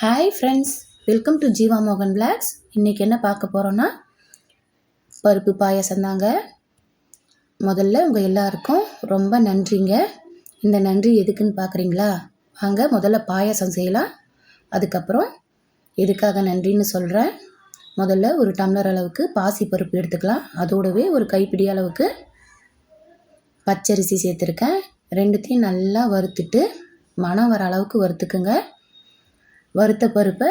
Hi friends, welcome to Jeeva மோகன் blocks. இன்றைக்கி என்ன பார்க்க போகிறோன்னா பருப்பு பாயாசம் தாங்க. முதல்ல உங்கள் எல்லாருக்கும் ரொம்ப நன்றிங்க. இந்த நன்றி எதுக்குன்னு பார்க்குறீங்களா? வாங்க முதல்ல பாயாசம் செய்யலாம். அதுக்கப்புறம் எதுக்காக நன்றின்னு சொல்கிறேன். முதல்ல ஒரு டம்ளர் அளவுக்கு பாசி பருப்பு எடுத்துக்கலாம். அதோடவே ஒரு கைப்பிடி அளவுக்கு பச்சரிசி சேர்த்துருக்கேன். ரெண்டுத்தையும் நல்லா வறுத்துட்டு மணம் வர அளவுக்கு வறுத்துக்குங்க. வறுத்த பருப்பை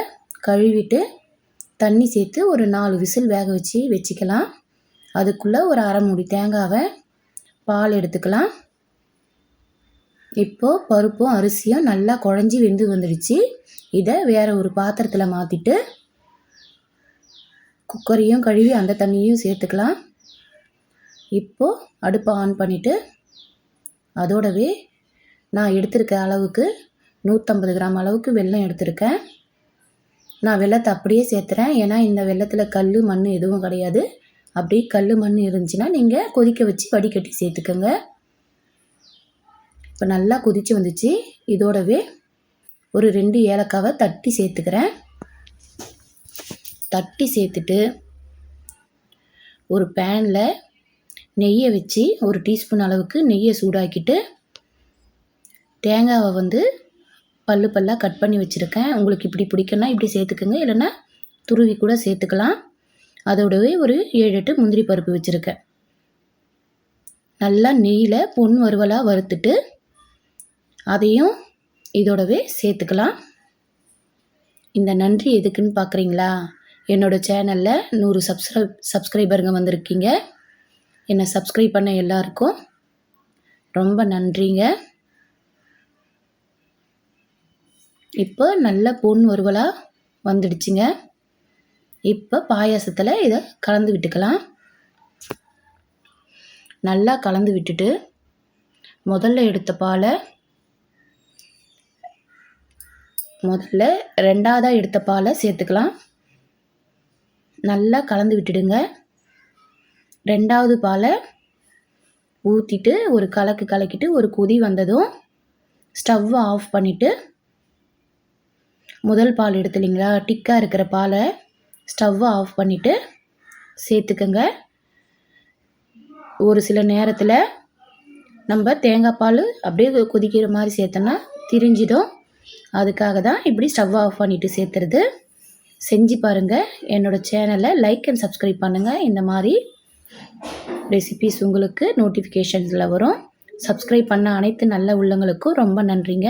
கழுவிட்டு தண்ணி சேர்த்து ஒரு 4 விசில் வேக வச்சுக்கலாம். அதுக்குள்ளே ஒரு அரை மூடி தேங்காவை பால் எடுத்துக்கலாம். இப்போது பருப்பும் அரிசியும் நல்லா குழஞ்சி வெந்து வந்துடுச்சு. இதை வேறு ஒரு பாத்திரத்தில் மாற்றிட்டு குக்கரையும் கழுவி அந்த தண்ணியும் சேர்த்துக்கலாம். இப்போது அடுப்பை ஆன் பண்ணிவிட்டு அதோடவே நான் எடுத்திருக்க அளவுக்கு 150 கிராம் அளவுக்கு வெல்லம் எடுத்திருக்கேன். நான் வெல்லத்தை அப்படியே சேர்த்துறேன். ஏன்னா இந்த வெல்லத்தில் கல் மண் எதுவும் கிடையாது. அப்படி கல் மண் இருந்துச்சுன்னா நீங்கள் கொதிக்க வச்சு வடிகட்டி சேர்த்துக்கோங்க. இப்போ நல்லா கொதித்து வந்துச்சு. இதோடவே ஒரு 2 ஏலக்காவை தட்டி சேர்த்துக்கிறேன். தட்டி சேர்த்துட்டு ஒரு பேனில் நெய்யை வச்சு 1 டீஸ்பூன் அளவுக்கு நெய்யை சூடாக்கிட்டு தேங்காவை பல்லாக கட் பண்ணி வச்சுருக்கேன். உங்களுக்கு இப்படி பிடிக்குன்னா இப்படி சேர்த்துக்கோங்க, இல்லைன்னா துருவி கூட சேர்த்துக்கலாம். அதோடவே ஒரு 7-8 முந்திரி பருப்பு வச்சுருக்கேன். நல்லா நெய்யில் பொன் வறுவலாக வறுத்துட்டு அதையும் இதோடவே சேர்த்துக்கலாம். இந்த நன்றி எதுக்குன்னு பார்க்குறீங்களா? என்னோடய சேனலில் 100 சப்ஸ்கிரைபருங்க வந்திருக்கீங்க. என்னை சப்ஸ்கிரைப் பண்ண எல்லாருக்கும் ரொம்ப நன்றிங்க. இப்போ நல்ல பொன் வறுவலாக வந்துடுச்சுங்க. இப்போ பாயாசத்தில் இதை கலந்து விட்டுக்கலாம். நல்லா கலந்து விட்டுட்டு முதல்ல எடுத்த பாலை ரெண்டாவதாக எடுத்த பாலை சேர்த்துக்கலாம். நல்லா கலந்து விட்டுடுங்க. ரெண்டாவது பாலை ஊற்றிட்டு ஒரு கலக்கிட்டு ஒரு கொதி வந்ததும் ஸ்டவ்வை ஆஃப் பண்ணிவிட்டு முதல் பால் எடுத்து இல்லைங்களா, டிக்காக இருக்கிற பாலை ஸ்டவ்வை ஆஃப் பண்ணிவிட்டு சேர்த்துக்கங்க. ஒரு சில நேரத்தில் நம்ம தேங்காய் பால் அப்படியே கொதிக்கிற மாதிரி சேர்த்தோன்னா திரிஞ்சிடும். அதுக்காக தான் இப்படி ஸ்டவ்வை ஆஃப் பண்ணிவிட்டு சேர்த்துறது. செஞ்சு பாருங்கள். என்னோடய சேனலை லைக் அண்ட் சப்ஸ்கிரைப் பண்ணுங்கள். இந்த மாதிரி ரெசிபீஸ் உங்களுக்கு நோட்டிஃபிகேஷன்ஸில் வரும். சப்ஸ்கிரைப் பண்ண அனைத்து நல்ல உள்ளங்களுக்கும் ரொம்ப நன்றிங்க.